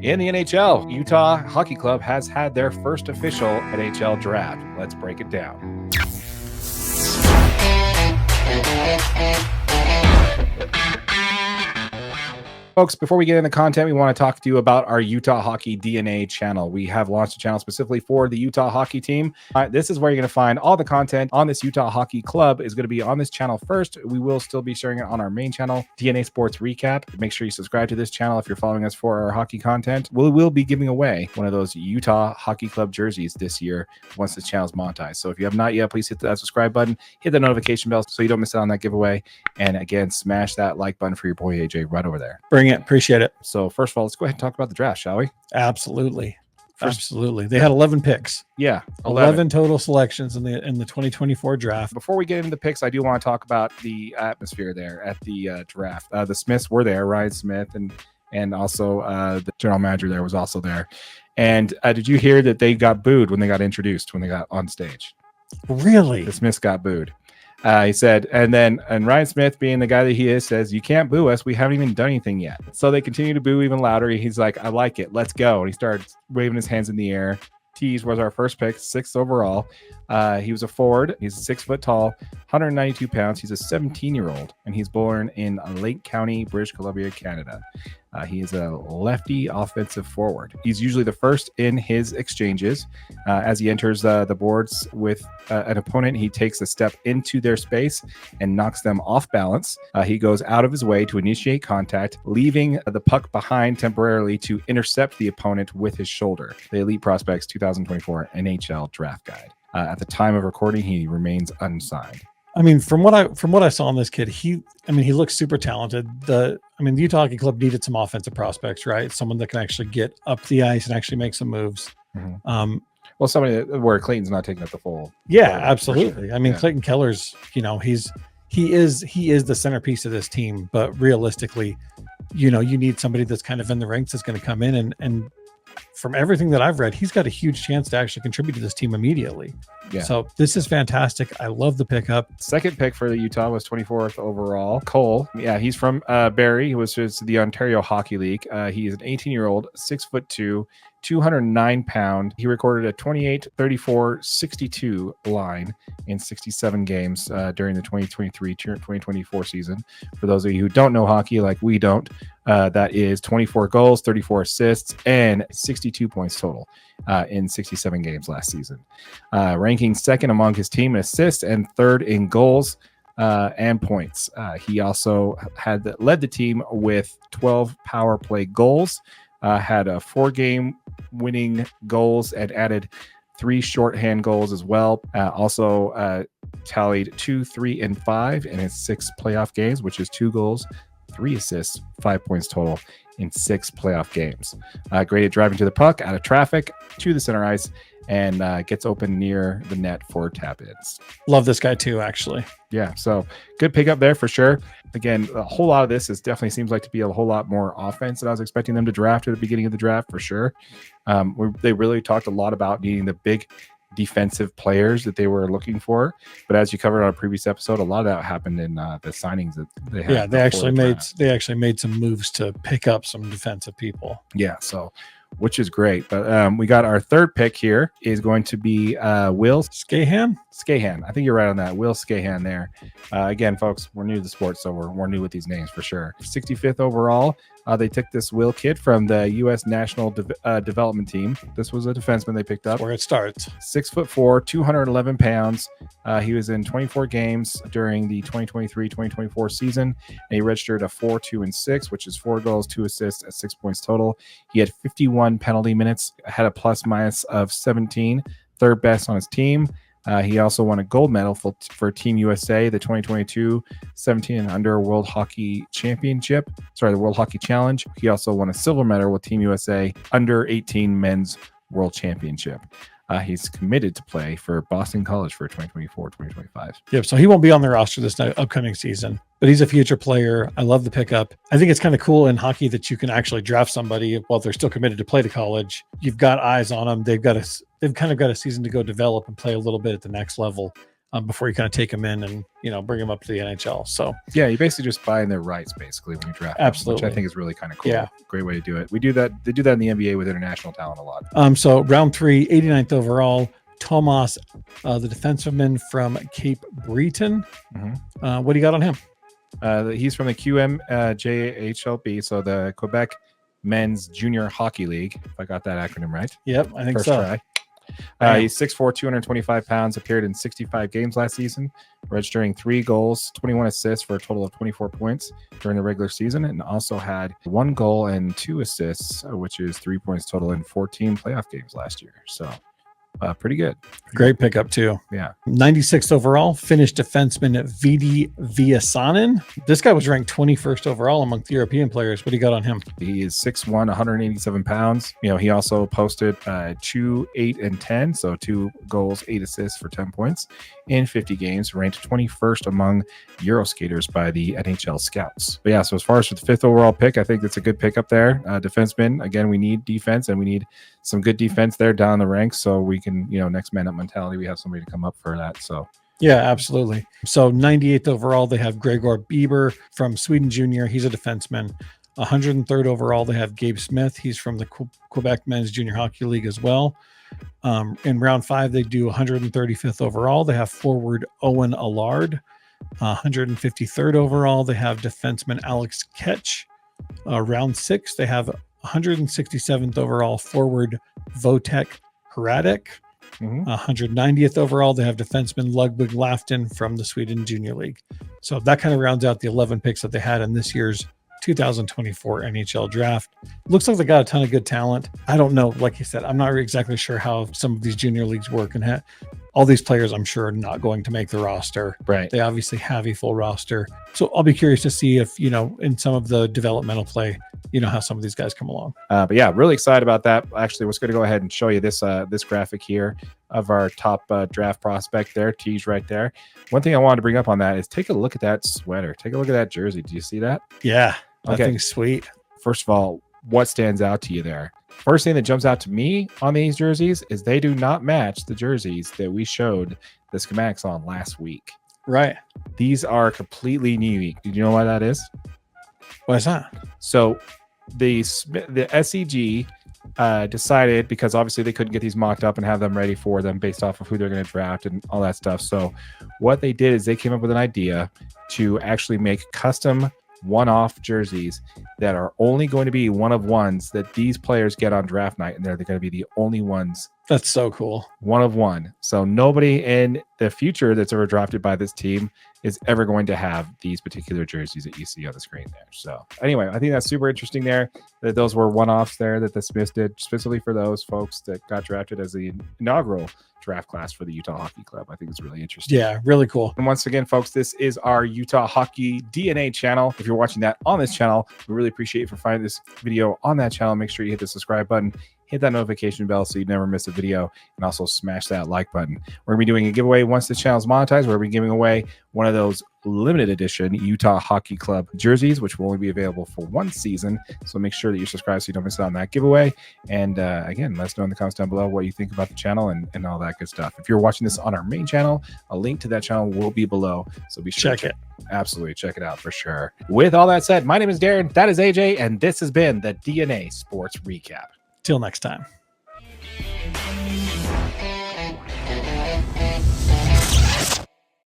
In the NHL, Utah Hockey Club has had their first official NHL draft. Let's break it down. Folks, before we get into content, we want to talk to you about our Utah Hockey DNA channel. We have launched a channel specifically for the Utah Hockey team. This is where you're going to find all the content on this Utah Hockey Club is going to be on this channel first. We will still be sharing it on our main channel, DNA Sports Recap. Make sure you subscribe to this channel if you're following us for our hockey content. We will be giving away one of those Utah Hockey Club jerseys this year once this channel is monetized. So if you have not yet, please hit that subscribe button, hit the notification bell so you don't miss out on that giveaway. And again, smash that like button for your boy AJ right over there. Bring it. Appreciate it. So first of all, let's go ahead and talk about the draft, shall we? Absolutely. Absolutely. They had 11 picks. Yeah. 11 total selections in the 2024 draft. Before we get into the picks, I do want to talk about the atmosphere there at the draft. The Smiths were there, Ryan Smith, and also the general manager there was also there. And did you hear that they got booed when they got introduced, when they got on stage? Really? The Smiths got booed. He said, and Ryan Smith, being the guy that he is, says, "You can't boo us. We haven't even done anything yet." So they continue to boo even louder. He's like, "I like it. Let's go." And he started waving his hands in the air. Tij was our first pick, 6th overall. He was a forward. He's 6 foot tall, 192 pounds. He's a 17-year-old, and he's born in Lake County, British Columbia, Canada. He is a lefty offensive forward. He's usually the first in his exchanges. As he enters the boards with an opponent, he takes a step into their space and knocks them off balance. He goes out of his way to initiate contact, leaving the puck behind temporarily to intercept the opponent with his shoulder. The Elite Prospects 2024 NHL Draft Guide. At the time of recording, he remains unsigned. I mean, from what I saw in this kid, he looks super talented. The Utah Hockey Club needed some offensive prospects, right? Someone that can actually get up the ice and actually make some moves. Mm-hmm. Well, somebody where Clayton's not taking up the full. Yeah, absolutely. Sure. Clayton Keller's, he is the centerpiece of this team, but realistically, you need somebody that's kind of in the ranks that's going to come in and from everything that I've read, he's got a huge chance to actually contribute to this team immediately. Yeah. So this is fantastic. I love the pickup. Second pick for the Utah was 24th overall. Cole. Yeah, he's from Barrie. He was just the Ontario Hockey League. He is an 18-year-old, 6'2", 209 pound. He recorded a 28-34-62 line in 67 games during the 2023-2024 season. For those of you who don't know hockey like we don't, that is 24 goals, 34 assists, and 62 points total in 67 games last season. Ranking second among his team in assists and third in goals and points. He also led the team with 12 power play goals, had a 4-game winning goals, and added 3 shorthand goals as well. Also tallied 2, 3, and 5 in his 6 playoff games, which is 2 goals, 3 assists, 5 points total in 6 playoff games. Great at driving to the puck, out of traffic, to the center ice, and gets open near the net for tap-ins. Love this guy too, actually. Yeah, so good pickup there for sure. Again, a whole lot of this definitely seems like to be a whole lot more offense than I was expecting them to draft at the beginning of the draft for sure. They really talked a lot about needing the big defensive players that they were looking for, but as you covered on a previous episode, a lot of that happened in the signings that they had. Yeah, they actually made some moves to pick up some defensive people. Yeah, so which is great. But we got our third pick here is going to be Will Skahan. I think you're right on that. Will Skahan there. Again, folks, we're new to the sport, so we're new with these names for sure. 65th overall. They took this Will kid from the U.S. National Development Team. This was a defenseman they picked up. That's where it starts. 6'4", 211 pounds. He was in 24 games during the 2023-2024 season, and he registered a 4, 2, and 6, which is 4 goals, 2 assists at 6 points total. He had 51 penalty minutes, had a plus-minus of 17, third best on his team. He also won a gold medal for Team USA, the 2022 17 and under World Hockey Championship. The World Hockey Challenge. He also won a silver medal with Team USA under 18 Men's World Championship. He's committed to play for Boston College for 2024-2025. Yep. So he won't be on the roster this upcoming season, but he's a future player. I love the pickup. I think it's kind of cool in hockey that you can actually draft somebody while they're still committed to play to college. You've got eyes on them. They've kind of got a season to go develop and play a little bit at the next level. before you kind of take them in and, bring them up to the NHL. So yeah, you're basically just buying their rights basically when you draft them, absolutely, which I think is really kind of cool. Yeah. Great way to do it. We do that. They do that in the NBA with international talent a lot. So round 3, 89th overall, Tomas, the defenseman from Cape Breton. Mm-hmm. What do you got on him? He's from the QMJHLB, so the Quebec Men's Junior Hockey League, if I got that acronym right. Yep, I think First so. Try. He's 6'4", 225 pounds, appeared in 65 games last season, registering 3 goals, 21 assists for a total of 24 points during the regular season, and also had 1 goal and 2 assists, which is 3 points total in 14 playoff games last year. So pretty good. Great pickup too. Yeah. 96th overall, Finnish defenseman Vidi Viasanen. This guy was ranked 21st overall among the European players. What do you got on him? He is 6'1", 187 pounds. He also posted 2, 8, and 10, so 2 goals, 8 assists for 10 points in 50 games, ranked 21st among Euro skaters by the NHL scouts. But yeah, so as far as the 5th overall pick, I think that's a good pick up there. Defenseman, again, we need defense, and we need some good defense there down the ranks, so we can, next man up mentality, we have somebody to come up for that. So yeah, absolutely. So 98th overall, they have Gregor Bieber from Sweden Junior. He's a defenseman. 103rd overall, they have Gabe Smith. He's from the Quebec Men's Junior Hockey League as well. In round 5, they do 135th overall. They have forward Owen Allard. 153rd overall, they have defenseman Alex Ketch. Round 6, they have 167th overall forward Votek Hradek. 190th overall, they have defenseman Ludwig Lafton from the Sweden Junior League. So that kind of rounds out the 11 picks that they had in this year's 2024 NHL draft. Looks like they got a ton of good talent. I don't know, like you said, I'm not exactly sure how some of these junior leagues work, and all these players, I'm sure, are not going to make the roster. Right. They obviously have a full roster. So I'll be curious to see if, in some of the developmental play, how some of these guys come along. But yeah, really excited about that. Actually, I was going to go ahead and show you this graphic here of our top draft prospect there, Tij right there. One thing I wanted to bring up on that is take a look at that sweater. Take a look at that jersey. Do you see that? Yeah, that Okay. thing's sweet. First of all, what stands out to you there? First thing that jumps out to me on these jerseys is they do not match the jerseys that we showed the schematics on last week. Right. These are completely unique. Did you know why that is? Why is that? So the SEG decided, because obviously they couldn't get these mocked up and have them ready for them based off of who they're going to draft and all that stuff. So what they did is they came up with an idea to actually make custom one-off jerseys that are only going to be one of ones that these players get on draft night, and they're going to be the only ones. That's so cool. One of one. So nobody in the future that's ever drafted by this team is ever going to have these particular jerseys that you see on the screen there. So anyway, I think that's super interesting there, that those were one-offs there that the Smiths did specifically for those folks that got drafted as the inaugural draft class for the Utah Hockey Club. I think it's really interesting. Yeah, really cool. And once again, folks, this is our Utah Hockey DNA channel. If you're watching that on this channel, we really appreciate you for finding this video on that channel. Make sure you hit the subscribe button, hit that notification bell so you never miss a video, and also smash that like button. We're going to be doing a giveaway once the channel is monetized. We're going to be giving away one of those limited edition Utah Hockey Club jerseys, which will only be available for one season. So make sure that you're subscribed so you don't miss out on that giveaway. And again, let us know in the comments down below what you think about the channel and all that good stuff. If you're watching this on our main channel, a link to that channel will be below. So be sure Check to it. Absolutely. Check it out for sure. With all that said, my name is Darren. That is AJ. And this has been the DNA Sports Recap. Till next time.